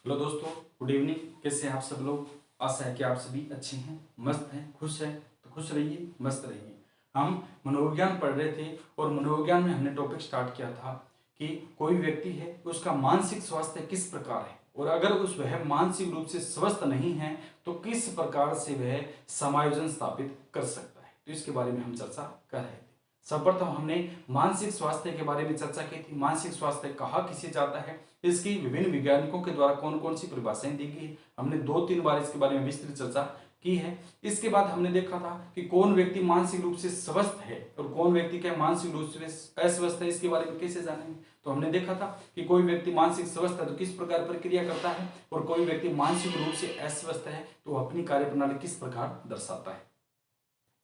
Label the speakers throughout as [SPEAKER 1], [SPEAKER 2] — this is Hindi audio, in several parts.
[SPEAKER 1] हेलो दोस्तों, गुड इवनिंग। कैसे हैं आप सब लोग? आशा है कि आप सभी अच्छे हैं, मस्त हैं, खुश हैं। तो खुश रहिए, मस्त रहिए। हम मनोविज्ञान पढ़ रहे थे और मनोविज्ञान में हमने टॉपिक स्टार्ट किया था कि कोई व्यक्ति है, उसका मानसिक स्वास्थ्य किस प्रकार है और अगर वह मानसिक रूप से स्वस्थ नहीं है तो किस प्रकार से वह समायोजन स्थापित कर सकता है। तो इसके बारे में हम चर्चा कर रहे थे। सर्वप्रथम हमने मानसिक स्वास्थ्य के बारे में चर्चा की थी। मानसिक स्वास्थ्य कहा किसे जाता है, इसकी विभिन्न वैज्ञानिकों के द्वारा कौन कौन सी परिभाषाएं दी गई है, हमने 2-3 बार इसके बारे में विस्तृत चर्चा की है। इसके बाद हमने देखा था कि कौन व्यक्ति मानसिक रूप से स्वस्थ है और कौन व्यक्ति क्या मानसिक रूप से अस्वस्थ है, इसके बारे में कैसे जानेंगे। तो हमने देखा था कि कोई व्यक्ति मानसिक स्वस्थ है तो किस प्रकार प्रक्रिया करता है और कोई व्यक्ति मानसिक रूप से अस्वस्थ है तो अपनी कार्यप्रणाली किस प्रकार दर्शाता है।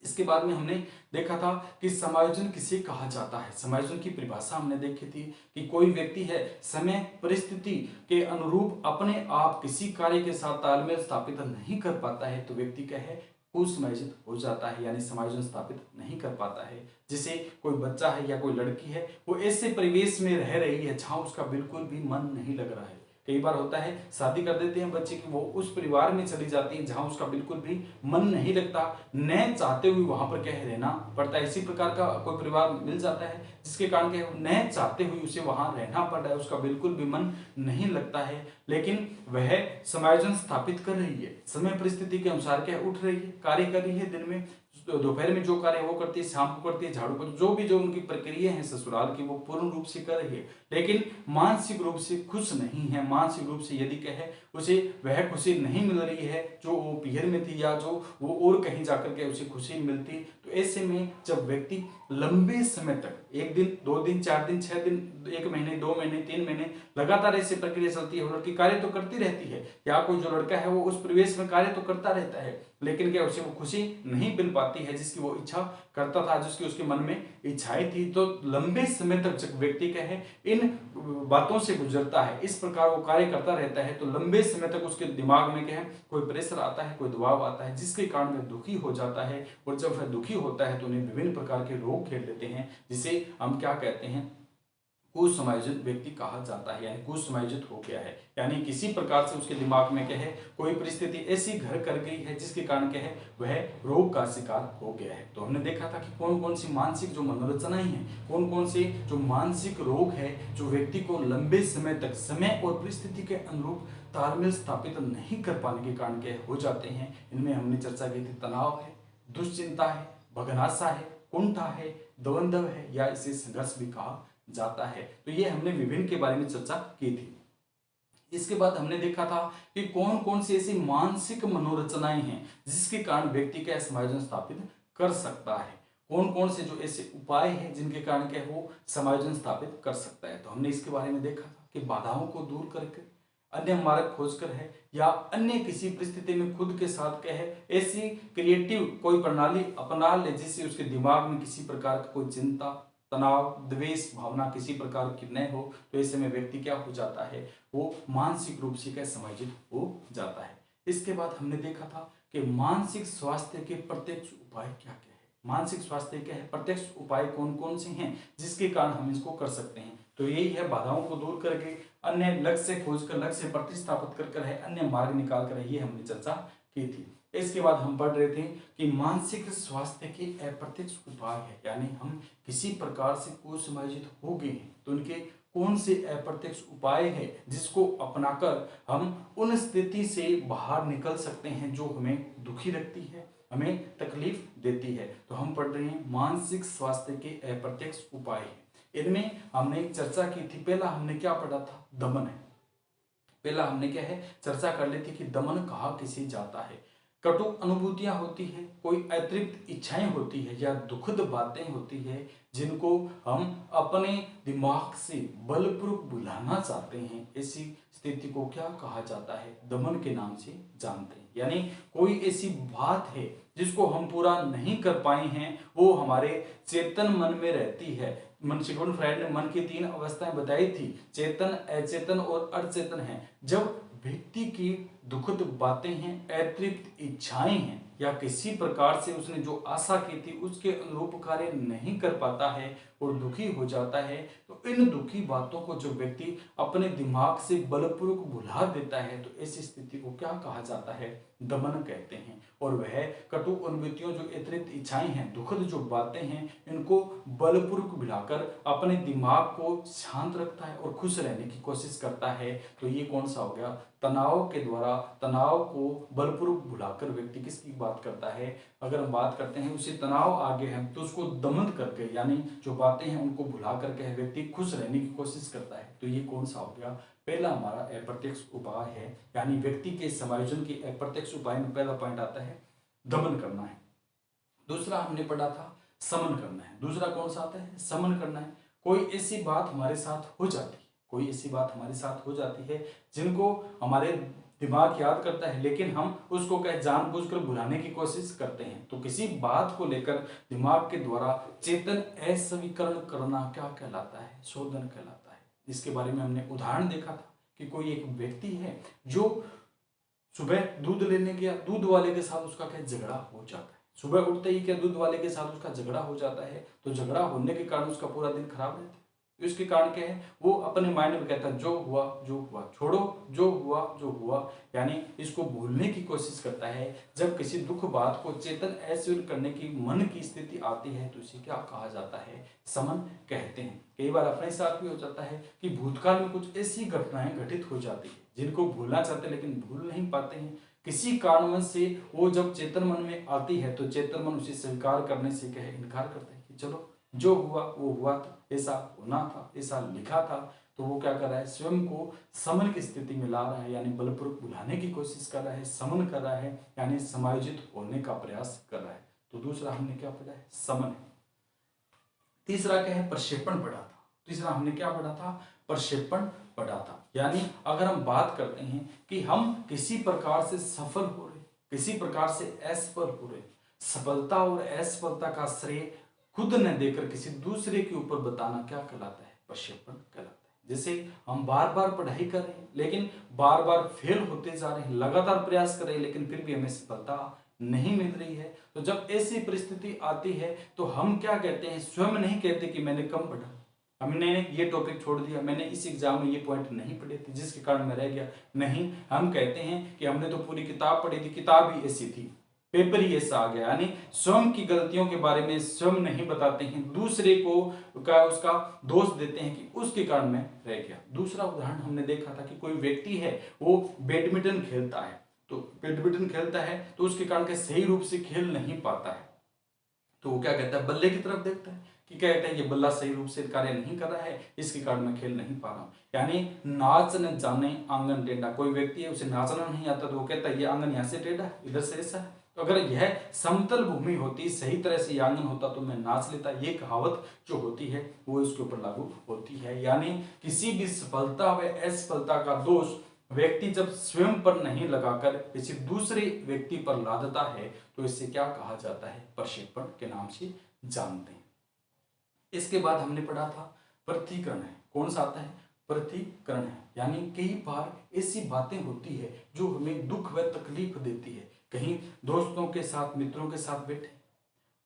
[SPEAKER 1] इसके बाद में हमने देखा था कि समायोजन किसे कहा जाता है। समायोजन की परिभाषा हमने देखी थी कि कोई व्यक्ति है समय परिस्थिति के अनुरूप अपने आप किसी कार्य के साथ तालमेल स्थापित नहीं कर पाता है तो व्यक्ति क्या है, कुसमायोजित हो जाता है, यानी समायोजन स्थापित नहीं कर पाता है। जिसे कोई बच्चा है या कोई लड़की है, वो ऐसे परिवेश में रह रही है जहां उसका बिल्कुल भी मन नहीं लग रहा है। कई बार होता है शादी कर देते हैं बच्चे की, वो उस परिवार में चली जाती है जहां उसका बिल्कुल भी मन नहीं लगता, न चाहते हुए वहां पर क्या है रहना पड़ता है। इसी प्रकार का कोई परिवार मिल जाता है जिसके कारण क्या है, न चाहते हुए उसे वहां रहना पड़ रहा है, उसका बिल्कुल भी मन नहीं लगता है, लेकिन वह समायोजन स्थापित कर रही है। समय परिस्थिति के अनुसार क्या उठ रही है, कार्य कर रही है, दिन में दोपहर में जो कार्य वो करती है, शाम को करती है, झाड़ू पर जो उनकी प्रक्रिया है ससुराल की वो पूर्ण रूप से कर रही है, लेकिन मानसिक रूप से खुश नहीं है। मानसिक रूप से यदि कहे उसे वह खुशी नहीं मिल रही है जो वो पीहर में थी या जो वो और कहीं जाकर के उसे खुशी मिलती, तो ऐसे में जब व्यक्ति लंबे समय तक 1 दिन 2 दिन 4 दिन 6 दिन 1 महीने 2 महीने 3 महीने लगातार ऐसी प्रक्रिया चलती है, लड़की कार्य तो करती रहती है या कोई जो लड़का है वो उस परिवेश में कार्य तो करता रहता है, लेकिन क्या उसे वो खुशी नहीं मिल पाती है जिसकी वो इच्छा करता था, जिसकी उसके मन में इच्छाएं थी। तो लंबे समय तक जब व्यक्ति क्या है इन बातों से गुजरता है, इस प्रकार वो कार्य करता रहता है, तो लंबे समय तक उसके दिमाग में क्या है कोई प्रेशर आता है, कोई दबाव आता है, जिसके कारण वह दुखी हो जाता है। और जब वह दुखी होता है तो उन्हें विभिन्न प्रकार के रोग घेर लेते हैं, जिसे हम क्या कहते हैं, कुसमायोजित व्यक्ति कहा जाता है, यानी कुसमायोजित हो गया है, यानी किसी प्रकार से उसके दिमाग में क्या है कोई परिस्थिति ऐसी घर कर गई है जिसके कारण क्या है वह रोग का शिकार हो गया है। तो हमने देखा था कि कौन कौन सी मानसिक जो मनोरचनाएं हैं, कौन कौन से जो मानसिक रोग है जो व्यक्ति को लंबे समय तक समय और परिस्थिति के अनुरूप तालमेल स्थापित नहीं कर पाने के कारण क्या हो जाते हैं। इनमें हमने चर्चा की थी, तनाव है, दुश्चिंता है, भगनाशा है, कुंठा है, द्वंद्व है, या इसे संघर्ष भी कहा जाता है। तो ये हमने विभिन्न के बारे में चर्चा की थी। इसके बाद हमने देखा था कि कौन कौन सी ऐसी मानसिक मनोरचनाएं हैं जिसके कारण व्यक्ति का समायोजन स्थापित कर सकता है, कौन कौन से जो ऐसे उपाय हैं जिनके कारण क्या वो समायोजन स्थापित कर सकता है। तो हमने इसके बारे में देखा था कि बाधाओं को दूर करके अन्य मार्ग खोजकर है या अन्य किसी परिस्थिति में खुद के साथ क्या है ऐसी क्रिएटिव कोई प्रणाली अपना ले जिससे उसके दिमाग में किसी प्रकार का कोई चिंता, तनाव, द्वेष भावना किसी प्रकार की न हो, तो ऐसे में व्यक्ति क्या हो जाता है वो मानसिक रूप से क्या समायोजित हो जाता है। इसके बाद हमने देखा था कि मानसिक स्वास्थ्य के प्रत्यक्ष उपाय क्या क्या है, मानसिक स्वास्थ्य क्या है, प्रत्यक्ष उपाय कौन कौन से हैं जिसके कारण हम इसको कर सकते हैं। तो यही है, बाधाओं को दूर करके अन्य लक्ष्य खोजकर लक्ष्य प्रतिस्थापित कर है, अन्य मार्ग निकाल कर, ये हमने चर्चा की थी। इसके बाद हम पढ़ रहे थे कि मानसिक स्वास्थ्य के अप्रत्यक्ष उपाय है, यानी हम किसी प्रकार से कुसमायोजित हो गए हैं तो उनके कौन से अप्रत्यक्ष उपाय है जिसको अपनाकर हम उन स्थिति से बाहर निकल सकते हैं जो हमें दुखी रखती है, हमें तकलीफ देती है। तो हम पढ़ रहे हैं मानसिक स्वास्थ्य के अप्रत्यक्ष उपाय है। इनमें हमने एक चर्चा की थी, पहला हमने क्या पढ़ा था, दमन है। पहला हमने क्या है चर्चा कर ली थी कि दमन कहा किसे जाता है। कटु अनुभूतियां होती है, कोई अतिरिक्त इच्छाएं होती है या दुखद बातें होती है जिनको हम अपने दिमाग से बलपूर्वक बुलाना चाहते हैं, ऐसी स्थिति को क्या कहा जाता है, दमन के नाम से जानते हैं। यानी कोई ऐसी बात है जिसको हम पूरा नहीं कर पाए हैं, वो हमारे चेतन मन में रहती है। सिगमंड फ्रायड ने मन की 3 अवस्थाएं बताई थी, चेतन, अचेतन और अचेतन है। जब व्यक्ति की दुखद बातें हैं, अतिरिक्त इच्छाएं हैं, या किसी प्रकार से उसने जो आशा की थी उसके अनुरूप कार्य नहीं कर पाता है और दुखी हो जाता है, तो इन दुखी बातों को जो व्यक्ति अपने दिमाग से बलपूर्वक भुला देता है, तो ऐसी स्थिति को क्या कहा जाता है? दमन कहते हैं। और वह कटु अनुभूतियों, जो अतिरिक्त इच्छाएं हैं, दुखद जो बातें हैं, इनको बलपूर्वक भुलाकर अपने दिमाग को शांत रखता है और खुश रहने की कोशिश करता है। तो ये कौन सा हो गया? तनाव के द्वारा तनाव को बलपूर्वक भुलाकर व्यक्ति किसकी बात करता है? अगर हम बात करते हैं उसी तनाव आगे है तो उसको दमन करके, यानी जो बातें हैं उनको भुला करके व्यक्ति खुश रहने की कोशिश करता है। तो ये कौन सा हो गया? पहला हमारा अप्रत्यक्ष उपाय है, यानी व्यक्ति के समायोजन के अप्रत्यक्ष उपाय में पहला पॉइंट आता है दमन करना है। दूसरा हमने पढ़ा था समन करना है। दूसरा कौन सा आता है? समन करना है। कोई ऐसी बात हमारे साथ हो जाती है, कोई ऐसी बात हमारे साथ हो जाती है जिनको हमारे दिमाग याद करता है, लेकिन हम उसको कहे जानबूझकर भुलाने की कोशिश करते हैं। तो किसी बात को लेकर दिमाग के द्वारा चेतन अस्वीकरण करना क्या कहलाता है? शोधन कहलाता है। इसके बारे में हमने उदाहरण देखा था कि कोई एक व्यक्ति है जो सुबह दूध लेने गया, दूध वाले के साथ उसका क्या झगड़ा हो जाता है। सुबह उठते ही क्या दूध वाले के साथ उसका झगड़ा हो जाता है। तो झगड़ा होने के कारण उसका पूरा दिन खराब रहता है। इसके कारण क्या है? वो अपने माइंड में कहता है जो हुआ छोड़ो, जो हुआ, यानी इसको भूलने की कोशिश करता है। जब किसी दुख बात को चेतन अस्वीकार करने की मन की स्थिति आती है तो इसे क्या कहा जाता है? समन कहते हैं। कई बार अपने साथ भी हो जाता है कि भूतकाल में कुछ ऐसी घटनाएं घटित हो जाती है जिनको भूलना चाहते हैं लेकिन भूल नहीं पाते हैं। किसी कारणवश से वो जब चेतन मन में आती है तो चेतन मन उसे स्वीकार करने से कहे इनकार करता है कि चलो जो हुआ वो हुआ था, ऐसा होना था, ऐसा लिखा था। तो वो क्या कर रहा है? स्वयं को समन की स्थिति में ला रहा है, यानी बलपूर्वक भुलाने की कोशिश कर रहा है, समन कर रहा है, यानी समायोजित होने का प्रयास कर रहा है। तो दूसरा हमने क्या पढ़ा है? समन है। तीसरा क्या है? प्रक्षेपण पढ़ा था। तीसरा हमने क्या पढ़ा था? प्रक्षेपण पढ़ा था। यानी अगर हम बात करते हैं कि हम किसी प्रकार से सफल हो रहे, किसी प्रकार से असफल हो रहे, सफलता और असफलता का श्रेय खुद न देकर किसी दूसरे के ऊपर बताना क्या कहलाता है? प्रक्षेपण कहलाता है। जैसे हम बार बार पढ़ाई कर रहे हैं लेकिन बार बार फेल होते जा रहे हैं, लगातार प्रयास कर रहे हैं लेकिन फिर भी हमें सफलता नहीं मिल रही है। तो जब ऐसी परिस्थिति आती है तो हम क्या कहते हैं? स्वयं नहीं कहते कि मैंने कम पढ़ा, हमने ये टॉपिक छोड़ दिया, मैंने इस एग्जाम में ये पॉइंट नहीं पढ़े थे जिसके कारण मैं रह गया। नहीं, हम कहते हैं कि हमने तो पूरी किताब पढ़ी थी, किताब ही ऐसी थी, पेपर ही ऐसा आ गया। यानी स्वयं की गलतियों के बारे में स्वयं नहीं बताते हैं, दूसरे को का उसका दोष देते हैं कि उसके कारण मैं रह गया। दूसरा उदाहरण हमने देखा था कि कोई व्यक्ति है वो बैडमिंटन खेलता है, तो बैडमिंटन खेलता है तो उसके कारण के सही रूप से खेल नहीं पाता है। तो वो क्या कहता है? बल्ले की तरफ देखता है कि क्या कहता है ये बल्ला सही रूप से कार्य नहीं कर रहा है, इसके कारण मैं खेल नहीं पा रहा हूँ। यानी नाच न जाने आंगन टेढ़ा। कोई व्यक्ति है उसे नाचना नहीं आता तो वो कहता है ये आंगन यहाँ से टेढ़ा है, इधर से ऐसा है। तो अगर यह समतल भूमि होती, सही तरह से ये आंगन होता तो मैं नाच लेता। ये कहावत जो होती है वो इसके ऊपर लागू होती है। यानी किसी भी सफलता व असफलता का दोष व्यक्ति जब स्वयं पर नहीं लगाकर किसी दूसरे व्यक्ति पर ला देता है तो इसे क्या कहा जाता है? प्रक्षेपण के नाम से जानते हैं। इसके बाद हमने पढ़ा था पृथक्करण है। कौन सा आता है? पृथक्करण है। यानी कई बार ऐसी बातें होती है जो हमें दुख व तकलीफ देती है। कहीं दोस्तों के साथ, मित्रों के साथ बैठे,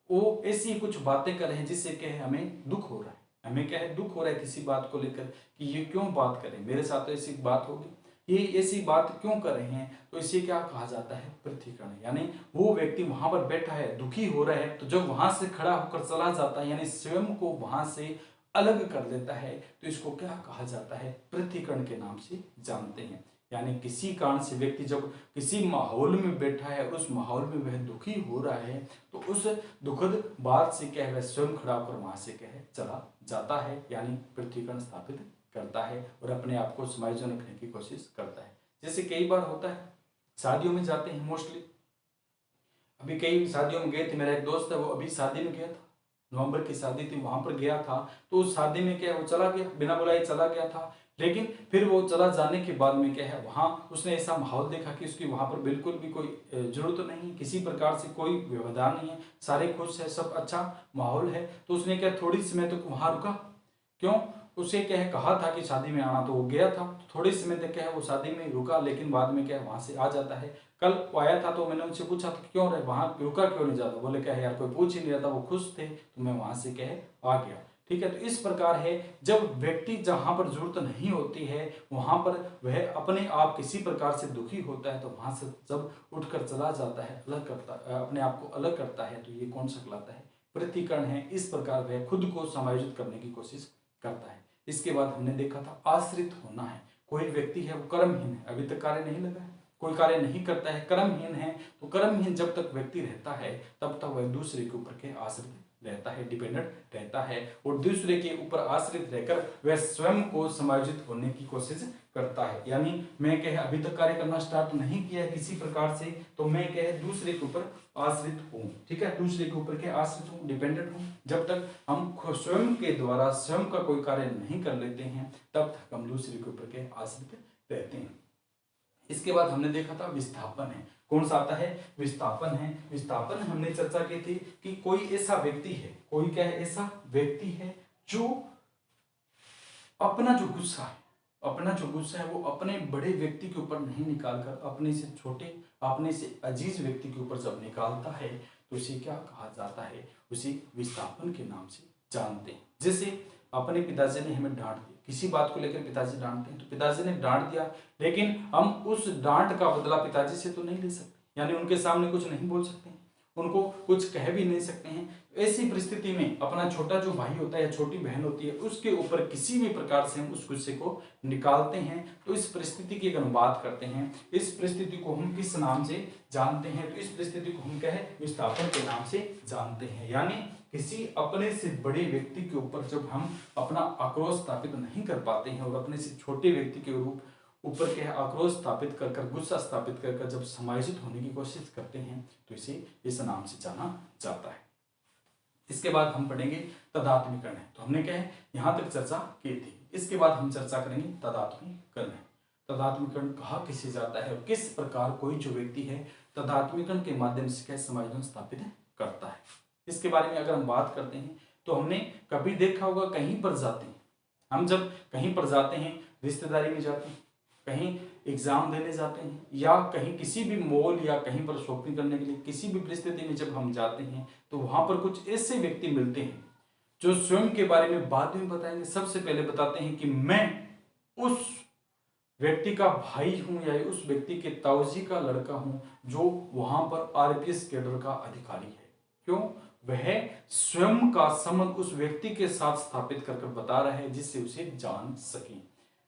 [SPEAKER 1] वो ऐसी कुछ बातें कर रहे हैं जिससे क्या है? हमें दुख हो रहा है। हमें क्या है? दुख हो रहा है किसी बात को लेकर कि ये क्यों बात करें, मेरे साथ तो ऐसी बात होगी, ये ऐसी बात क्यों कर रहे हैं। तो इसे क्या कहा जाता है? पृथक्करण। यानी वो व्यक्ति वहां पर बैठा है, दुखी हो रहा है, तो जब वहां से खड़ा होकर चला जाता है, यानी स्वयं को वहां से अलग कर देता है, तो इसको क्या कहा जाता है? पृथक्करण के नाम से जानते हैं। यानी किसी कारण से व्यक्ति जब किसी माहौल में बैठा है, उस माहौल में वह दुखी हो रहा है, तो उस दुखद बात से क्या है? वह स्वयं खड़ा होकर वहां से क्या है? चला जाता है, यानी पृथक्करण स्थापित करता है और अपने आप को समायोजन रखने की कोशिश करता है। जैसे कई बार होता है, शादियों में जाते हैं मोस्टली, अभी कई शादियों में गए थे, मेरा एक दोस्त है वो अभी शादी में गया था, नवंबर की शादी थी, वहां पर गया था। तो उस शादी में क्या है? वो चला गया, बिना बुलाए चला गया था। लेकिन फिर वो चला जाने के बाद में क्या है? वहां उसने ऐसा माहौल देखा कि उसकी वहां पर बिल्कुल भी कोई जरूरत नहीं, किसी प्रकार से कोई व्यवधान नहीं है, सारे खुश है, सब अच्छा माहौल है। तो उसने क्या थोड़ी समय तक वहां रुका। क्यों? उसे क्या है कहा था कि शादी में आना, तो वो गया था, थोड़े समय तक क्या है वो शादी में रुका, लेकिन बाद में क्या है वहां से आ जाता है। कल वो आया था तो मैंने उनसे पूछा था क्यों रहे वहां रुका क्यों नहीं जाता, बोले क्या है यार कोई पूछ ही नहीं रहा था, वो खुश थे तो मैं वहां से क्या है आ गया। ठीक है, तो इस प्रकार है जब व्यक्ति जहां पर जरूरत नहीं होती है वहां पर वह अपने आप किसी प्रकार से दुखी होता है, तो वहां से जब उठकर चला जाता है, अलग करता अपने आप को अलग करता है, तो ये कौन सा कहलाता है, प्रतिकरण है। इस प्रकार वह खुद को समायोजित करने की कोशिश करता है। इसके बाद हमने देखा था आश्रित होना है। कोई व्यक्ति है वो कर्महीन है, अभी तक कार्य नहीं लगा है, कोई कार्य नहीं करता है, कर्महीन है, तो कर्महीन जब तक व्यक्ति रहता है तब तक वह दूसरे के ऊपर के आश्रित रहता है, डिपेंडेंट रहता है, और दूसरे के ऊपर आश्रित रहकर वह स्वयं को समायोजित होने की कोशिश करता है। यानी मैं कहे अभी तक कार्य करना स्टार्ट नहीं किया है किसी प्रकार से, तो मैं कहे दूसरे के ऊपर आश्रित हूँ। ठीक है, दूसरे के ऊपर के आश्रित हूँ, डिपेंडेंट हूँ। जब तक हम स्वयं के द्वारा स्वयं का कोई कार्य नहीं कर लेते हैं तब तक हम दूसरे के ऊपर के आश्रित रहते हैं। इसके बाद हमने देखा था विस्थापन है। कौन सा आता है, विस्थापन है। विस्थापन हमने चर्चा की थी कि कोई ऐसा व्यक्ति है, कोई क्या है ऐसा व्यक्ति है जो अपना जो गुस्सा है, अपना जो गुस्सा है वो अपने बड़े व्यक्ति के ऊपर नहीं निकालकर अपने से छोटे, अपने से अजीज व्यक्ति के ऊपर जब निकालता है तो उसे क्या कहा जाता है, उसे विस्थापन के नाम से जानते हैं। जैसे अपने पिताजी ने हमें डांट दिया, किसी बात को लेकर पिताजी डांटते हैं, तो पिताजी ने डांट दिया लेकिन हम उस डांट का बदला पिताजी से तो नहीं ले सकते, यानी उनके सामने कुछ नहीं बोल सकते हैं, उनको कुछ कह भी नहीं सकते हैं। ऐसी परिस्थिति में अपना छोटा जो भाई होता है या छोटी बहन होती है उसके ऊपर किसी भी प्रकार से हम उस गुस्से को निकालते हैं, तो इस परिस्थिति की अगर हम बात करते हैं, इस परिस्थिति को हम किस नाम से जानते हैं, तो इस परिस्थिति को हम क्या है विस्थापन के नाम से जानते हैं। यानी किसी अपने से बड़े व्यक्ति के ऊपर जब हम अपना आक्रोश स्थापित नहीं कर पाते हैं और अपने से छोटे व्यक्ति के रूप ऊपर क्या है आक्रोश स्थापित कर कर, गुस्सा स्थापित कर कर जब समायोजित होने की कोशिश करते हैं तो इसे इस नाम से जाना जाता है। इसके बाद हम पढ़ेंगे तदात्मीकरण है। तो हमने क्या है यहाँ तक चर्चा की थी। इसके बाद हम चर्चा करेंगे तदात्मीकरण है। तदात्मीकरण कहा किसे जाता है और किस प्रकार कोई जो व्यक्ति है तदात्मीकरण के माध्यम से क्या समायोजन स्थापित करता है। इसके बारे में अगर हम बात करते हैं तो हमने कभी देखा होगा कहीं पर जाते हैं, हम जब कहीं पर जाते हैं, रिश्तेदारी में जाते हैं, कहीं एग्जाम देने जाते हैं, या कहीं किसी भी मॉल या कहीं पर शॉपिंग करने के लिए किसी भी परिस्थिति में जब हम जाते हैं तो वहां पर कुछ ऐसे व्यक्ति मिलते हैं जो स्वयं के बारे में बाद में बताएंगे। सबसे पहले बताते हैं कि मैं उस व्यक्ति का भाई हूं या उस व्यक्ति के ताऊजी का लड़का हूं जो वहां पर आरपीएस कैडर का अधिकारी है। क्यों, वह स्वयं का संबंध उस व्यक्ति के साथ स्थापित कर बता रहा है जिससे उसे जान सके।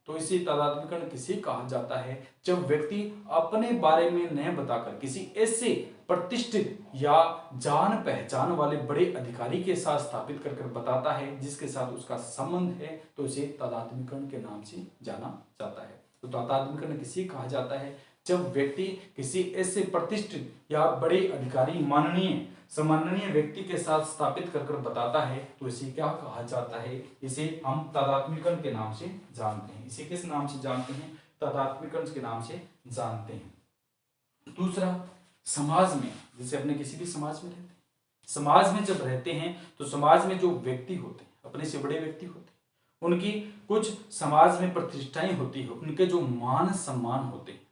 [SPEAKER 1] तो इसे तदात्मीकरण किसे कहा जाता है, जब व्यक्ति अपने बारे में न बताकर किसी ऐसे प्रतिष्ठित या जान पहचान वाले बड़े अधिकारी के साथ स्थापित कर बताता है जिसके साथ उसका संबंध है, तो इसे तदात्मीकरण के नाम से जाना जाता है। तो तदात्मीकरण किसे कहा जाता है, जब व्यक्ति किसी ऐसे प्रतिष्ठित या बड़े अधिकारी माननीय सम्माननीय व्यक्ति के साथ स्थापित कर बताता है तो इसे क्या कहा जाता है, इसे हम तदात्मीकरण के नाम से जानते हैं। इसे किस नाम से जानते हैं, तदात्मीकरण के नाम से जानते हैं। दूसरा, समाज में, जैसे अपने किसी भी समाज में रहते हैं, समाज में जब रहते हैं तो समाज में जो व्यक्ति होते हैं, अपने से बड़े व्यक्ति होते हैं, उनकी कुछ समाज में प्रतिष्ठाएं होती है, उनके जो मान सम्मान होते हैं।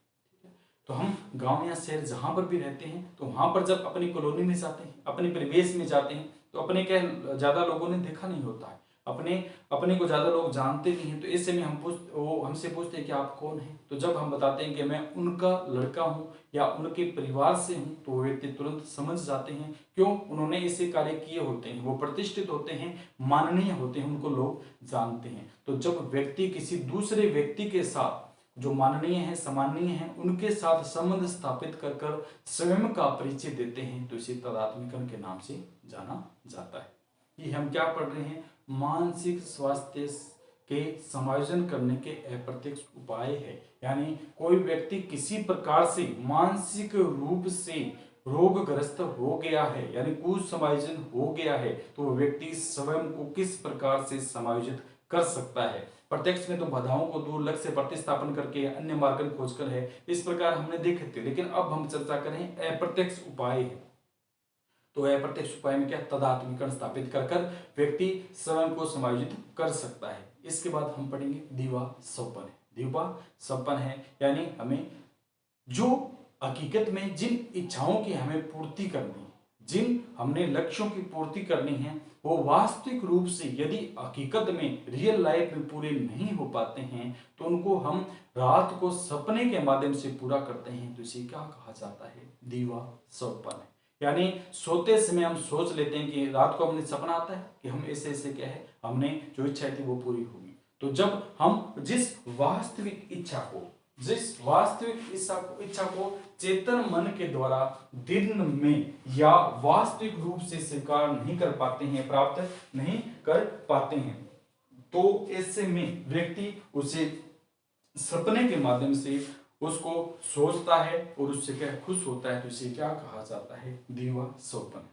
[SPEAKER 1] तो हम गांव या शहर जहां पर भी रहते हैं तो वहां पर जब अपनी कॉलोनी में जाते हैं, अपने परिवेश में जाते हैं, तो अपने क्या ज्यादा लोगों ने देखा नहीं होता है, अपने को ज्यादा लोग जानते नहीं हैं, तो ऐसे में वो हमसे पूछते हैं कि आप कौन हैं। तो जब हम बताते हैं कि मैं उनका लड़का हूं या उनके परिवार से हूं, तो वो व्यक्ति तुरंत समझ जाते हैं। क्यों, उन्होंने ऐसे कार्य किए होते हैं, वो प्रतिष्ठित होते हैं, माननीय होते हैं, उनको लोग जानते हैं। तो जब व्यक्ति किसी दूसरे व्यक्ति के साथ जो माननीय है, सम्माननीय है, उनके साथ संबंध स्थापित कर कर स्वयं का परिचय देते हैं, तो इसे तदात्मीकरण के नाम से जाना जाता है। ये हम क्या पढ़ रहे हैं, मानसिक स्वास्थ्य के समायोजन करने के अप्रत्यक्ष उपाय है। यानी कोई व्यक्ति किसी प्रकार से मानसिक रूप से रोगग्रस्त हो गया है, यानी कुसमायोजन हो गया है, तो व्यक्ति स्वयं को किस प्रकार से समायोजित कर सकता है। प्रत्यक्ष में तो बाधाओं को दूर लक्ष्य से प्रतिस्थापन करके अन्य मार्ग खोजकर है, इस प्रकार हमने देखे थे। लेकिन अब हम चर्चा करें अप्रत्यक्ष उपाय है। तो अप्रत्यक्ष उपाय में क्या, तदात्मीकरण स्थापित कर कर व्यक्ति स्वयं को समायोजित कर सकता है। इसके बाद हम पढ़ेंगे दीवा सौपन। दीवा सौपन है यानी हमें जो हकीकत में जिन इच्छाओं की हमें पूर्ति करनी है, जिन हमने लक्ष्यों की पूर्ति करनी है, वो वास्तविक रूप से यदि हकीकत में रियल लाइफ में पूरे नहीं हो पाते हैं तो उनको हम रात को सपने के माध्यम से पूरा करते हैं। तो इसे क्या कहा जाता है? दीवा सौपन है। यानी सोते समय हम सोच लेते हैं कि रात को हमने सपना आता है कि हम ऐसे ऐसे क्या है, हमने जो इच्छा थी वो पूरी होगी। तो जब हम जिस वास्तविक इच्छा को चेतन मन के द्वारा दिन में या वास्तविक रूप से स्वीकार नहीं कर पाते हैं, प्राप्त नहीं कर पाते हैं, तो ऐसे में व्यक्ति उसे सपने के माध्यम से उसको सोचता है और उससे क्या खुश होता है। तो इसे क्या कहा जाता है? दीवा सौपन।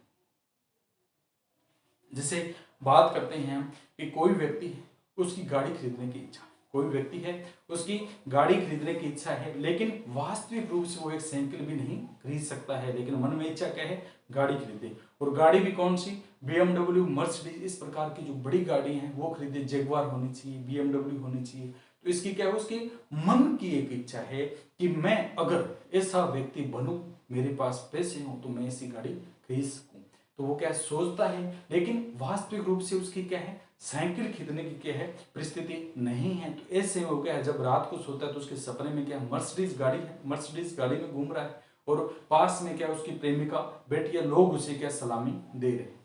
[SPEAKER 1] जैसे बात करते हैं हम कि कोई व्यक्ति है, उसकी गाड़ी खरीदने की इच्छा है, कोई व्यक्ति है उसकी गाड़ी खरीदने की इच्छा है, लेकिन वास्तविक रूप से वो एक साइकिल भी नहीं खरीद सकता है, लेकिन मन में इच्छा क्या है? गाड़ी खरीदे। और गाड़ी भी कौन सी? BMW, मर्सिडीज, इस प्रकार की जो बड़ी गाड़ी हैं वो खरीदे। जगुआर होनी चाहिए, BMW होनी चाहिए। तो इसकी क्या है? उसकी मन की एक इच्छा है कि मैं अगर ऐसा व्यक्ति बनूं, मेरे पास पैसे हों, तो मैं ऐसी गाड़ी खरीद सकूं। तो वो क्या सोचता है, लेकिन वास्तविक रूप से उसकी क्या है? साइकिल खरीदने की क्या है? परिस्थिति नहीं है। तो ऐसे वो क्या है, जब रात को सोता है तो उसके सपने में क्या है? मर्सिडीज गाड़ी है, मर्सिडीज गाड़ी में घूम रहा है और पास में क्या उसकी प्रेमिका बैठी है, लोग उसे क्या सलामी दे रहे हैं।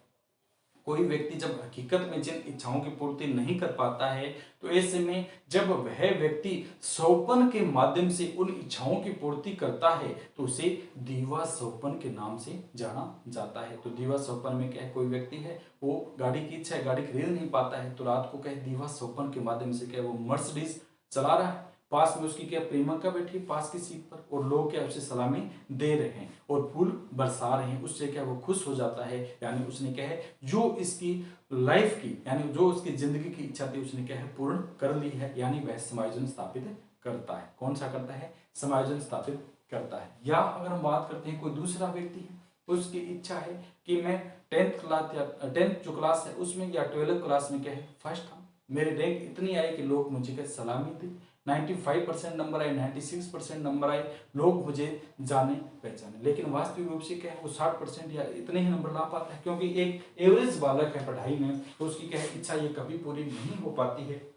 [SPEAKER 1] कोई व्यक्ति जब हकीकत में जिन इच्छाओं की पूर्ति नहीं कर पाता है तो ऐसे में जब वह व्यक्ति सौपन के माध्यम से उन इच्छाओं की पूर्ति करता है तो उसे दीवा सौपन के नाम से जाना जाता है। तो दीवा सौपन में क्या है? कोई व्यक्ति है वो गाड़ी की इच्छा है, गाड़ी खरीद नहीं पाता है, तो रात को क्या है? दीवा सौपन के माध्यम से क्या वो मर्सिडीज चला रहा है, पास में उसकी क्या प्रेमिका बैठी पास की सीट पर और लोग क्या उसे सलामी दे रहे हैं और फूल बरसा रहे हैं। उससे क्या वो खुश हो जाता है, यानी उसने क्या है जो इसकी लाइफ की यानी जो उसकी जिंदगी की इच्छा थी उसने क्या है पूर्ण कर ली है, यानी वह समायोजन स्थापित करता है। कौन सा करता है? समायोजन स्थापित करता है। या अगर हम बात करते हैं कोई दूसरा व्यक्ति है, उसकी इच्छा है कि मैं 10th क्लास या 10th जो क्लास है उसमें या 12th क्लास में क्या है फर्स्ट था, मेरे रैंक इतनी आई कि लोग मुझे क्या सलामी दी, 95% नंबर आए, 96% नंबर आए, लोग मुझे जाने पहचाने। लेकिन वास्तविक रूप से क्या है वो 60% या इतने ही नंबर ला पाता है, क्योंकि एक एवरेज बालक है पढ़ाई में, तो उसकी क्या है इच्छा ये कभी पूरी नहीं हो पाती है।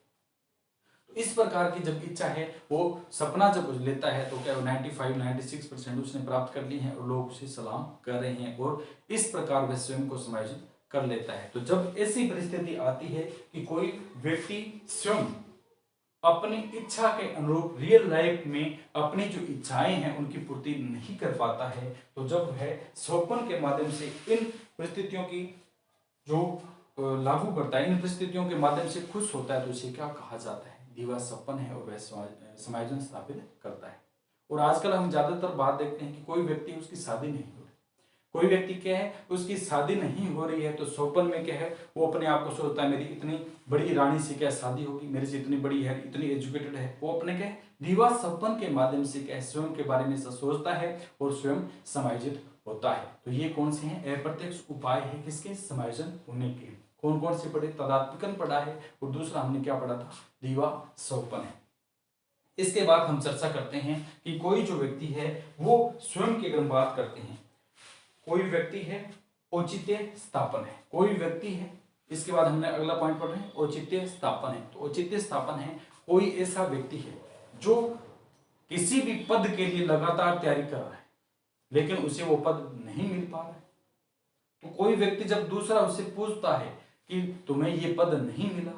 [SPEAKER 1] तो इस प्रकार की जब इच्छा है वो सपना जब लेता है तो क्या वो 95-96% उसने प्राप्त कर ली है और लोग उसे सलाम कर रहे हैं और इस प्रकार वह स्वयं को समायोजित कर लेता है। तो जब ऐसी परिस्थिति आती है कि कोई व्यक्ति स्वयं अपनी इच्छा के अनुरूप रियल लाइफ में अपनी जो इच्छाएं हैं उनकी पूर्ति नहीं कर पाता है, तो जब वह सौपन के माध्यम से इन परिस्थितियों की जो लागू करता है, इन परिस्थितियों के माध्यम से खुश होता है, तो उसे क्या कहा जाता है? दीवा सौपन है और वह समायोजन स्थापित करता है। और आजकल हम ज्यादातर बात देखते हैं कि कोई व्यक्ति उसकी शादी नहीं हो रही, कोई व्यक्ति क्या है उसकी शादी नहीं हो रही है, तो सौपन में क्या है वो अपने आप को सोचता है मेरी इतनी बड़ी रानी से क्या शादी होगी, मेरी से इतनी बड़ी है, इतनी एजुकेटेड है, वो अपने क्या दीवा सौपन के माध्यम से क्या स्वयं के बारे में सोचता है और स्वयं समायोजित होता है। तो ये कौन से हैं? अप्रत्यक्ष उपाय है किसके? समायोजन होने के। कौन कौन से पढ़े? तदात्मकन पढ़ा है और दूसरा हमने क्या पढ़ा था? दीवा सौपन है। इसके बाद हम चर्चा करते हैं कि कोई जो व्यक्ति है वो स्वयं की अगर हम बात करते हैं, कोई व्यक्ति है औचित्य स्थापन है, कोई व्यक्ति है, इसके बाद हमने अगला पॉइंट पढ़ रहे हैं औचित्य स्थापन है। तो औचित्य स्थापन है कोई ऐसा व्यक्ति है जो किसी भी पद के लिए लगातार तैयारी कर रहा है लेकिन उसे वो पद नहीं मिल पा रहा है। तो कोई व्यक्ति जब दूसरा उससे पूछता है कि तुम्हें ये पद नहीं मिला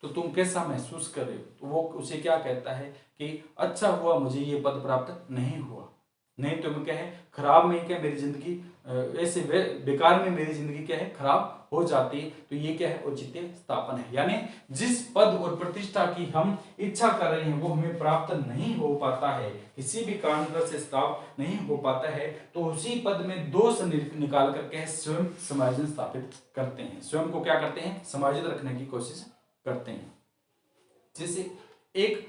[SPEAKER 1] तो तुम कैसा महसूस कर रहे हो, तो वो उसे क्या कहता है कि अच्छा हुआ मुझे ये पद प्राप्त नहीं हुआ, नहीं तो मैं क्या है खराब में क्या मेरी जिंदगी ऐसे बेकार में मेरी जिंदगी क्या है खराब हो जाती है। तो ये क्या है? औचित्य स्थापन है, यानी जिस पद और प्रतिष्ठा की हम इच्छा कर रहे हैं वो हमें प्राप्त नहीं हो पाता है, किसी भी कारणवश से प्राप्त नहीं हो पाता है, तो उसी पद में दोष निकाल करके स्वयं समायोजन स्थापित करते हैं, स्वयं को क्या करते हैं? समायोजित रखने की कोशिश करते हैं। जैसे एक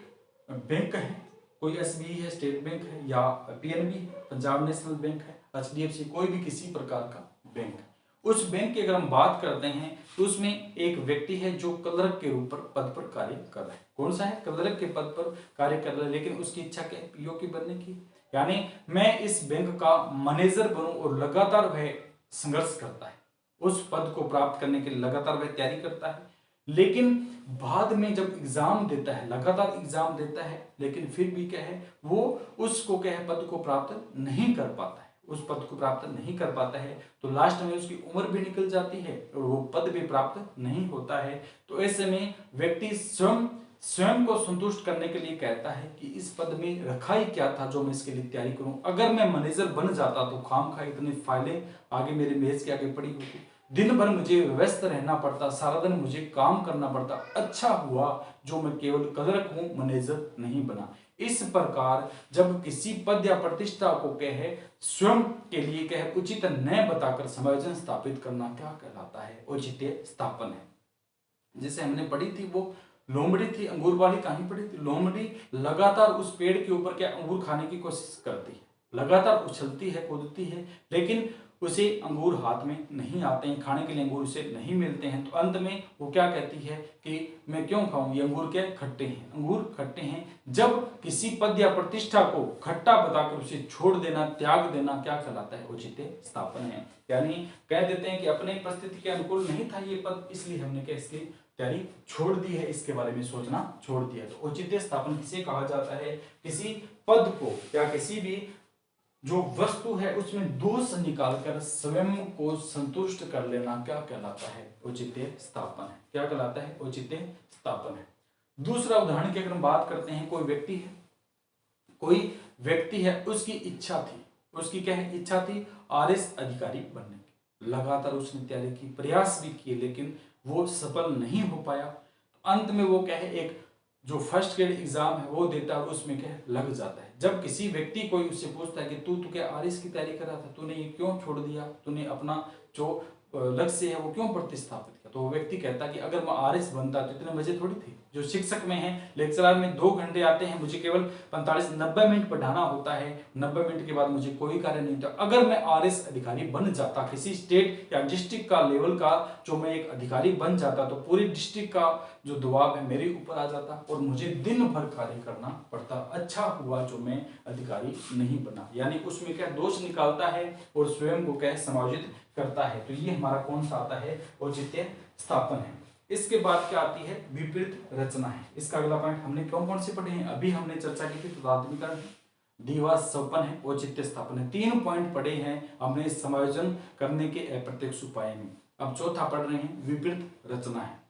[SPEAKER 1] बैंक है, कोई एसबीआई है, स्टेट बैंक है, या पीएनबी पंजाब नेशनल बैंक है, एचडीएफसी, कोई भी किसी प्रकार का बैंक है, उस बैंक की अगर हम बात करते हैं तो उसमें एक व्यक्ति है जो क्लर्क के रूप पर पद पर कार्य कर रहा है। कौन सा है? क्लर्क के पद पर कार्य कर रहा है, लेकिन उसकी इच्छा क्या है? पीओ की बनने की। यानी मैं इस बैंक का मैनेजर बनूं, और लगातार वह संघर्ष करता है, उस पद को प्राप्त करने के लिए लगातार वह तैयारी करता है। लेकिन बाद में जब एग्जाम देता है, लगातार एग्जाम देता है, लेकिन फिर भी क्या है, वो उसको क्या है, पद को प्राप्त नहीं कर पाता है, उस पद को प्राप्त नहीं कर पाता है। तो लास्ट में उसकी उम्र भी निकल जाती है और वो पद भी प्राप्त नहीं होता है। तो ऐसे में व्यक्ति स्वयं को संतुष्ट करने के लिए कहता है कि इस पद में रखा ही क्या था जो मैं इसके लिए तैयारी करूं। अगर मैं मैनेजर बन जाता तो खामखा इतनी फाइलें आगे मेरे मेज के आगे पड़ी होती, दिन भर मुझे व्यस्त रहना पड़ता, सारा दिन मुझे काम करना पड़ता। अच्छा हुआ जो मैं केवल क्लर्क हूं, मैनेजर नहीं बना। इस प्रकार जब किसी पद या प्रतिष्ठा को कहे स्वयं के लिए कहे उचित न बताकर समायोजन स्थापित करना क्या कहलाता है? औचित्य स्थापन है। जैसे हमने पढ़ी थी वो लोमड़ी थी, अंगूर वाली कहानी पढ़ी थी। लोमड़ी लगातार उस पेड़ के ऊपर क्या अंगूर खाने की कोशिश करती है, लगातार उछलती है, कूदती है, लेकिन उसे अंगूर हाथ में नहीं आते हैं, खाने के लिए अंगूर उसे नहीं मिलते हैं। तो अंत में वो क्या कहती है कि मैं क्यों खाऊं, ये अंगूर क्या खट्टे हैं, अंगूर खट्टे हैं। जब किसी पद या प्रतिष्ठा को खट्टा बताकर उसे छोड़ देना, त्याग देना क्या कहलाता है? औचित्य स्थापन है। यानी कह देते हैं कि अपने परिस्थिति के अनुकूल नहीं था ये पद, इसलिए हमने क्या इसकी तैयारी छोड़ दी है, इसके बारे में सोचना छोड़ दिया। तो औचित्य स्थापन किसे कहा जाता है? किसी पद को या किसी भी जो वस्तु है उसमें दोष निकालकर स्वयं को संतुष्ट कर लेना क्या कहलाता है? औचित्य स्थापन है। क्या कहलाता है? औचित्य स्थापन है। दूसरा उदाहरण की अगर हम बात करते हैं, कोई व्यक्ति है, उसकी इच्छा थी, उसकी क्या है? इच्छा थी आरएस अधिकारी बनने की। लगातार उसने तैयारी की, प्रयास भी किए, लेकिन वो सफल नहीं हो पाया। अंत में वो क्या है, एक जो फर्स्ट ग्रेड एग्जाम है वो देता है और उसमें क्या है, लग जाता है। जब किसी व्यक्ति कोई उससे पूछता है कि तू क्या आरएस की तैयारी कर रहा था, तूने ये क्यों छोड़ दिया, तूने अपना जो लक्ष्य है वो क्यों प्रतिस्थापित किया, तो वो व्यक्ति कहता है कि अगर मैं आरएस बनता तो इतने मजे थोड़ी थी। जो शिक्षक में है, लेक्चरर में 2 घंटे आते हैं, मुझे केवल 45-90 मिनट पढ़ाना होता है, 90 मिनट के बाद मुझे कोई कार्य नहीं था। अगर मैं आरएस अधिकारी बन जाता, किसी स्टेट या डिस्ट्रिक्ट का लेवल का जो मैं एक अधिकारी बन जाता, तो पूरी डिस्ट्रिक्ट का जो दबाव है मेरे ऊपर आ जाता और मुझे दिन भर कार्य करना पड़ता। अच्छा हुआ जो मैं अधिकारी नहीं बना। यानी उसमें क्या दोष निकालता है और स्वयं को क्या समायोजित करता है। तो ये हमारा कौन सा आता है? औचित्य स्थापन है। इसके बाद क्या आती है? विपरीत रचना है। इसका अगला पॉइंट हमने कौन कौन से पढ़े हैं? अभी हमने चर्चा की थी तदात्मीकरण, दिवास्वपन है, औचित्य स्थापन है। 3 पॉइंट पढ़े हैं हमने समायोजन करने के अप्रत्यक्ष उपाय में। अब चौथा पढ़ रहे हैं, विपरीत रचना है।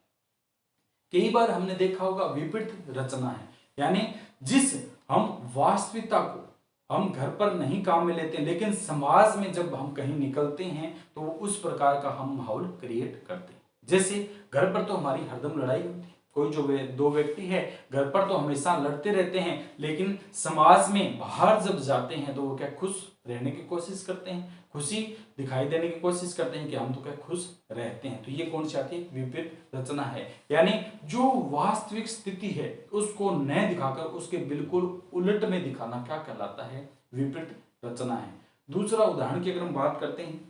[SPEAKER 1] कई बार हमने देखा होगा विपरीत रचना है, यानी जिस हम वास्तविकता को हम घर पर नहीं काम में लेते, लेकिन समाज में जब हम कहीं निकलते हैं तो उस प्रकार का हम माहौल क्रिएट करते हैं। जैसे घर पर तो हमारी हरदम लड़ाई होती है, कोई जो 2 व्यक्ति है घर पर तो हमेशा लड़ते रहते हैं, लेकिन समाज में बाहर जब जाते हैं तो वो क्या खुश रहने की कोशिश करते हैं, खुशी दिखाई देने की कोशिश करते हैं कि हम तो क्या खुश रहते हैं। तो ये कौन सी आती है? विपरीत रचना है। यानी जो वास्तविक स्थिति है उसको न दिखाकर उसके बिल्कुल उलट में दिखाना क्या कहलाता है? विपरीत रचना है। दूसरा उदाहरण की अगर हम बात करते हैं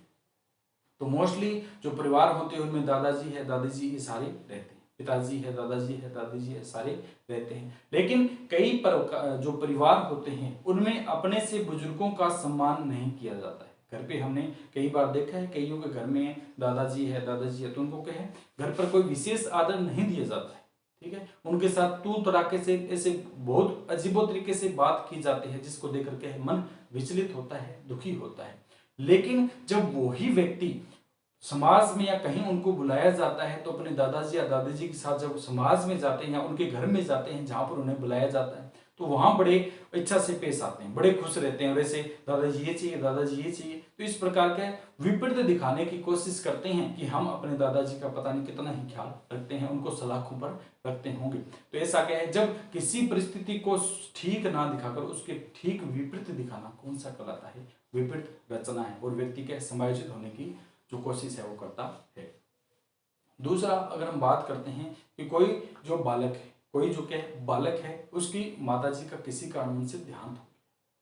[SPEAKER 1] तो मोस्टली जो परिवार होते हैं उनमें दादाजी है, दादाजी ये सारे रहते हैं, पिताजी है, दादाजी है, दादाजी है, सारे रहते हैं। लेकिन कई जो परिवार होते हैं उनमें अपने से बुजुर्गों का सम्मान नहीं किया जाता है। घर पे हमने कई बार देखा है, कईयों के घर में दादाजी है, दादाजी है, तो उनको क्या है, घर पर कोई विशेष आदर नहीं दिया जाता है। ठीक है, उनके साथ तू तड़ाके से ऐसे बहुत अजीबो तरीके से बात की जाती है, जिसको देख करके मन विचलित होता है, दुखी होता है। लेकिन जब वही व्यक्ति समाज में या कहीं उनको बुलाया जाता है तो अपने दादाजी या दादाजी के साथ जब समाज में जाते हैं या उनके घर में जाते हैं जहां पर उन्हें बुलाया जाता है तो वहां बड़े इच्छा से पेश आते हैं, बड़े खुश रहते हैं, और ऐसे दादाजी ये चाहिए, दादाजी ये चाहिए। तो इस प्रकार के विपरीत दिखाने की कोशिश करते हैं कि हम अपने दादाजी का पता नहीं कितना ही ख्याल रखते हैं, उनको सलाखों पर रखते होंगे। तो ऐसा क्या है, जब किसी परिस्थिति को ठीक ना दिखाकर उसके ठीक विपरीत दिखाना कौन सा कहलाता है? विपरीत रचना है, और व्यक्ति के समायोजित होने की जो कोशिश है वो करता है। दूसरा अगर हम बात करते हैं कि कोई जो बालक है, कोई जो क्या बालक है, उसकी माताजी का किसी कारण से देहांत हो,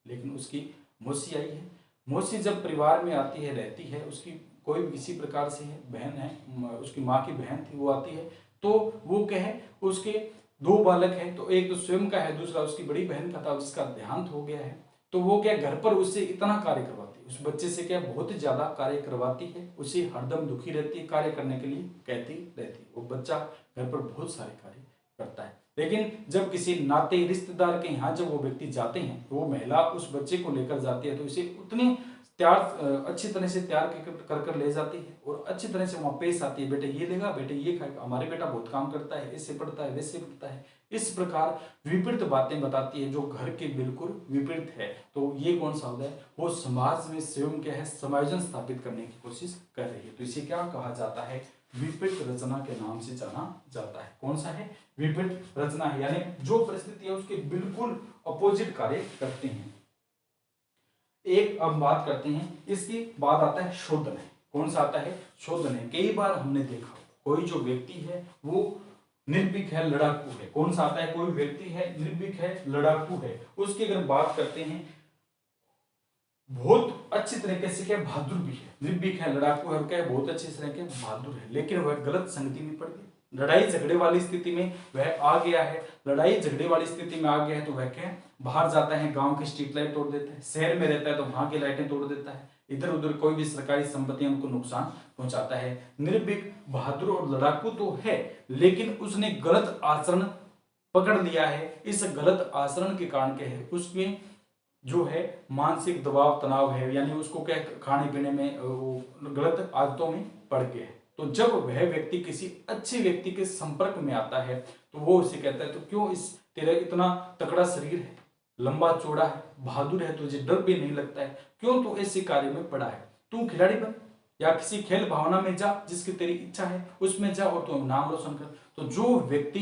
[SPEAKER 1] लेकिन उसकी मौसी आई है। मौसी जब परिवार में आती है, रहती है, उसकी कोई भी किसी प्रकार से है, बहन है, उसकी माँ की बहन थी, वो आती है तो वो क्या है, उसके 2 बालक हैं, तो एक तो स्वयं का है, दूसरा उसकी बड़ी बहन का था जिसका देहांत हो गया है। तो वो क्या घर पर उससे इतना कार्य करवाती है, उस बच्चे से क्या बहुत ही ज्यादा कार्य करवाती है, उसे हरदम दुखी रहती है, कार्य करने के लिए कहती रहती है। वो बच्चा घर पर बहुत सारे कार्य करता है, लेकिन जब किसी नाते रिश्तेदार के यहाँ जब वो व्यक्ति जाते हैं तो वो महिला उस बच्चे को लेकर जाती है, तो इसे उतनी तैयार अच्छी तरह से तैयार कर ले जाती है और अच्छी तरह से वहाँ पेश आती है, बेटे ये लेगा, बेटे ये खाएगा, हमारे बेटा बहुत काम करता है, इससे पढ़ता है, वैसे पढ़ता है। इस प्रकार विपरीत बातें बताती है जो घर के बिल्कुल विपरीत है। तो ये कौन सा होता है, वो समाज में स्वयं क्या है, समायोजन स्थापित करने की कोशिश कर रही है। तो इसे क्या कहा जाता है, विपरीत रचना के नाम से जाना जाता है। कौन सा है, विपरीत रचना है, यानी जो परिस्थिति है उसके बिल्कुल अपोजिट कार्य करते हैं। एक अब बात करते हैं, इसके बाद आता है शोधन है। कौन सा आता है, शोधन है। कई बार हमने देखा कोई जो व्यक्ति है वो निर्भीक है, लड़ाकू है। कौन सा आता है, कोई व्यक्ति है निर्भीक है, लड़ाकू है, उसकी अगर बात करते हैं बहुत अच्छी तरीके से क्या बहादुर भी है, निर्भीक है, लड़ाकू है और क्या बहुत अच्छी तरह के बहादुर है, लेकिन वह गलत संगति में पड़ गया, लड़ाई झगड़े वाली स्थिति में वह आ गया है, लड़ाई झगड़े वाली स्थिति में आ गया है तो वह क्या बाहर जाता है, गांव की स्ट्रीट लाइट तोड़ देता है, शहर में रहता है तो वहां की लाइटें तोड़ देता है, इधर उधर कोई भी सरकारी संपत्ति उनको नुकसान पहुंचाता है। निर्भीक, बहादुर और लड़ाकू तो है, लेकिन उसने गलत आचरण पकड़ लिया है। इस गलत आचरण के कारण क्या है, उसमें जो है मानसिक दबाव, तनाव है, यानी उसको क्या खाने पीने में गलत आदतों में पड़ गया है। तो जब वह व्यक्ति किसी अच्छे व्यक्ति के संपर्क में आता है तो वो उसे कहता है, तो क्यों इस तेरा इतना तगड़ा शरीर है, लंबा चौड़ा है, बहादुर है, तुझे डर भी नहीं लगता है, क्यों तू ऐसे कार्य में पड़ा है, तू खिलाड़ी बन या किसी खेल भावना में जा, जिसकी तेरी इच्छा है उसमें जा और तू नाम रोशन कर। तो जो व्यक्ति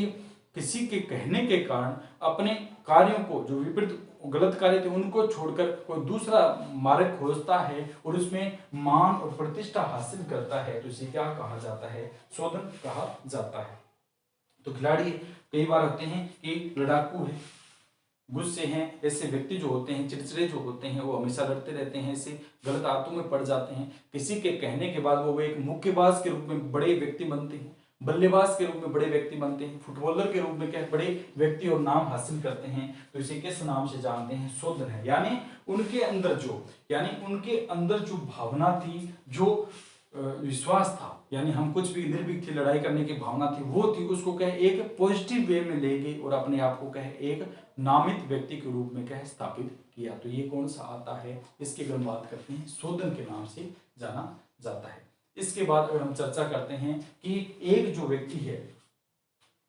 [SPEAKER 1] किसी के कहने के कारण अपने कार्यों को, जो विपरीत गलत कार्य थे उनको छोड़कर कोई दूसरा मार्ग खोजता है और उसमें मान और प्रतिष्ठा हासिल करता है, तो इसे क्या कहा जाता है, शोधन कहा जाता है। तो खिलाड़ी कई बार होते हैं कि लड़ाकू है, गुस्से हैं, ऐसे व्यक्ति जो होते हैं, चिड़चिड़े जो होते हैं, वो हमेशा लड़ते रहते हैं, ऐसे गलत आदतों में पड़ जाते हैं। किसी के कहने के बाद वो एक मुक्केबाज के रूप में बड़े व्यक्ति बनते हैं, बल्लेबाज के रूप में बड़े व्यक्ति बनते हैं, फुटबॉलर के रूप में क्या बड़े व्यक्ति और नाम हासिल करते हैं। तो इसे किस नाम से जानते हैं, शोधन है। यानी उनके अंदर जो भावना थी, जो विश्वास था, यानी हम कुछ भी निर्भीक थी, लड़ाई करने की भावना थी, वो थी, उसको कहे एक पॉजिटिव वे में ले गई और अपने आप को कहे एक नामित व्यक्ति के रूप में कहे स्थापित किया। तो ये कौन सा आता है, इसकी अगर बात करते हैं, शोधन के नाम से जाना जाता है। इसके बाद अगर हम चर्चा करते हैं कि एक जो व्यक्ति है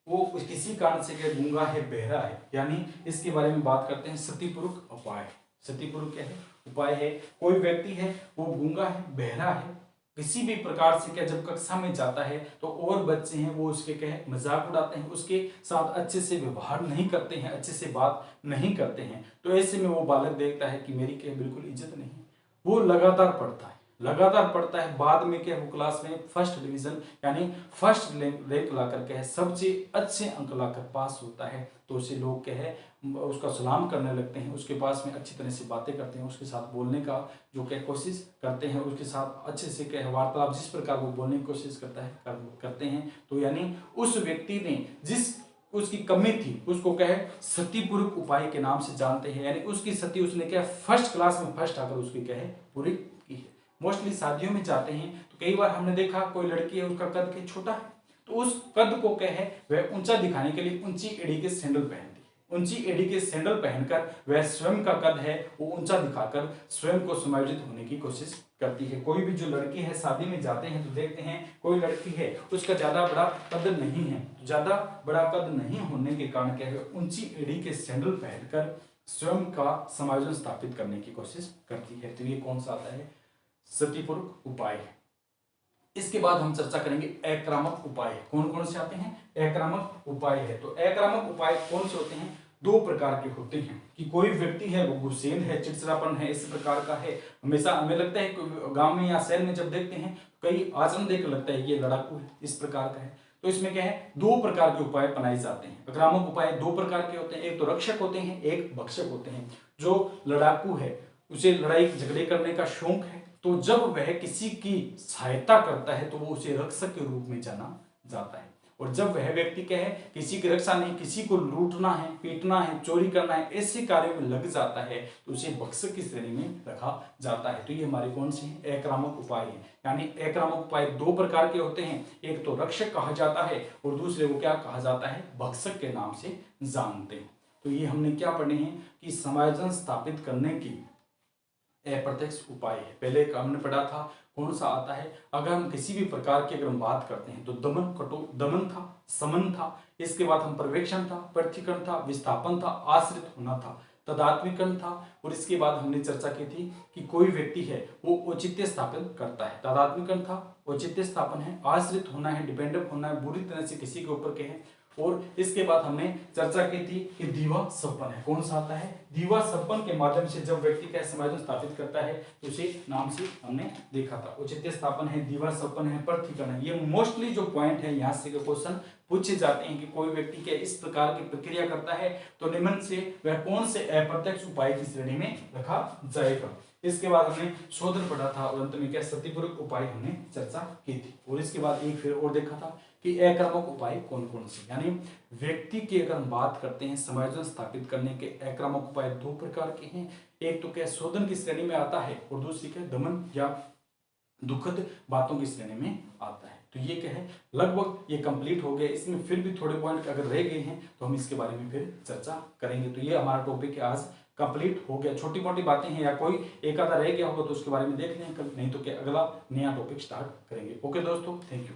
[SPEAKER 1] वो किसी कारण से क्या गूंगा है, बहरा है, यानी इसके बारे में बात करते हैं सतीपूर्वक उपाय। सतीपूर्वक क्या है, उपाय है। कोई व्यक्ति है वो गूंगा है, बहरा है, किसी भी प्रकार से क्या जब कक्षा में जाता है तो और बच्चे हैं वो उसके क्या है मजाक उड़ाते हैं, उसके साथ अच्छे से व्यवहार नहीं करते हैं, अच्छे से बात नहीं करते हैं। तो ऐसे में वो बालक देखता है कि मेरी क्या बिल्कुल इज्जत नहीं है, वो लगातार पढ़ता है, बाद में क्या वो क्लास में फर्स्ट डिवीजन यानी फर्स्ट रैंक लाकर के है सबसे अच्छे अंक लाकर पास होता है। तो उसे लोग क्या है उसका सलाम करने लगते हैं, उसके पास में अच्छी तरह से बातें करते हैं, उसके साथ बोलने का जो क्या कोशिश करते हैं, उसके साथ अच्छे से क्या वार्तालाप जिस प्रकार वो बोलने की कोशिश करते हैं। तो यानी उस व्यक्ति ने जिस उसकी कमी थी उसको क्या है सतीपूर्वक उपाय के नाम से जानते हैं, यानी उसकी सती उसने क्या फर्स्ट क्लास में फर्स्ट आकर उसकी क्या है पूरी की है। मोस्टली शादियों में जाते हैं तो कई बार हमने देखा कोई लड़की है उसका कद के छोटा है, तो उस कद को क्या है वह ऊंचा दिखाने के लिए ऊंची एड़ी के सैंडल पहनती है, ऊंची एड़ी के सैंडल पहनकर वह स्वयं का कद है वो ऊंचा दिखाकर स्वयं को समायोजित होने की कोशिश करती है। कोई भी जो लड़की है शादी में जाते हैं तो देखते हैं कोई लड़की है उसका ज्यादा बड़ा कद नहीं है, तो ज्यादा बड़ा कद नहीं होने के कारण क्या है ऊंची एड़ी के सैंडल पहनकर स्वयं का समायोजन स्थापित करने की कोशिश करती है। तो ये कौन सा आता है सतीपूर्वक उपाय है। इसके बाद हम चर्चा करेंगे आक्रामक उपाय। कौन कौन से आते हैं आक्रामक उपाय है। तो आक्रामक उपाय कौन से होते हैं, दो प्रकार के होते हैं कि कोई व्यक्ति है वो गुस्सेल है, चिड़चिड़ापन है, इस प्रकार का है, हमेशा हमें लगता है गांव में या शहर में जब देखते हैं कई आचरण देख लगता है ये लड़ाकू है, इस प्रकार का है। तो इसमें क्या है दो प्रकार के उपाय अपनाए जाते हैं। आक्रामक उपाय दो प्रकार के होते हैं, एक तो रक्षक होते हैं, एक भक्षक होते हैं। जो लड़ाकू है उसे लड़ाई झगड़े करने का शौक है, तो जब वह किसी की सहायता करता है तो वो उसे रक्षक के रूप में जाना जाता है। और जब वह व्यक्ति कहे किसी की रक्षा नहीं, किसी को लूटना है, पीटना है, चोरी करना है, ऐसे कार्यों में लग जाता है तो उसे भक्षक की श्रेणी में रखा जाता है। तो ये हमारे कौन से हैं? अक्रामक उपाय हैं। यानी अक्रामक उपाय दो प्रकार के होते हैं, एक तो रक्षक कहा जाता है और दूसरे को क्या कहा जाता है? भक्षक के नाम से जानते हैं। तो ये हमने क्या पढ़े हैं कि समायोजन स्थापित करने की अप्रत्यक्ष उपाय है। पहले हमने पढ़ा था कौन सा आता है, अगर हम किसी भी प्रकार की अगर हम बात करते हैं तो दमन था, समन था, इसके बाद हम पर्यवेक्षण था, पृथक्करण था, विस्थापन था, आश्रित होना था, तदात्मीकरण था, और इसके बाद हमने चर्चा की थी कि कोई व्यक्ति है वो औचित्य स्थापन करता है। तदात्मीकरण था, औचित्य स्थापन है, आश्रित होना है, डिपेंडेंट होना है, बुरी तरह से किसी के ऊपर कहे, और इसके बाद हमने चर्चा की थी कि दीवा सपन है। कौन सा आता है? दीवा सपन के माध्यम से जब व्यक्ति का समायोजन स्थापित करता है तो उसे नाम से हमने देखा था। औचित्य स्थापन है, दीवा सपन है, पृथक्करण है। ये मोस्टली जो पॉइंट है यहाँ से क्वेश्चन पूछे जाते हैं कि कोई व्यक्ति के इस प्रकार की प्रक्रिया करता है तो निम्न से वह कौन से अप्रत्यक्ष उपाय की श्रेणी में रखा जाएगा। इसके बाद हमने शोधन पढ़ा था और अंत में क्या सतिपूर्वक उपाय हमने चर्चा की थी। और इसके बाद एक फिर और देखा था कि अक्रामक उपाय कौन कौन से, यानी व्यक्ति की अगर हम बात करते हैं समायोजन स्थापित करने के अक्रामक उपाय दो प्रकार के हैं। एक तो क्या शोधन की श्रेणी में आता है और दूसरी क्या दमन या दुखद बातों की श्रेणी में आता है। तो ये क्या है, लगभग ये कंप्लीट हो गया। इसमें फिर भी थोड़े पॉइंट अगर रह गए हैं तो हम इसके बारे में फिर चर्चा करेंगे। तो ये हमारा टॉपिक आज कंप्लीट हो गया। छोटी मोटी बातें हैं या कोई एक आधा रह गया होगा तो उसके बारे में देख लें कल, नहीं तो क्या अगला नया टॉपिक स्टार्ट करेंगे। ओके दोस्तों, थैंक यू।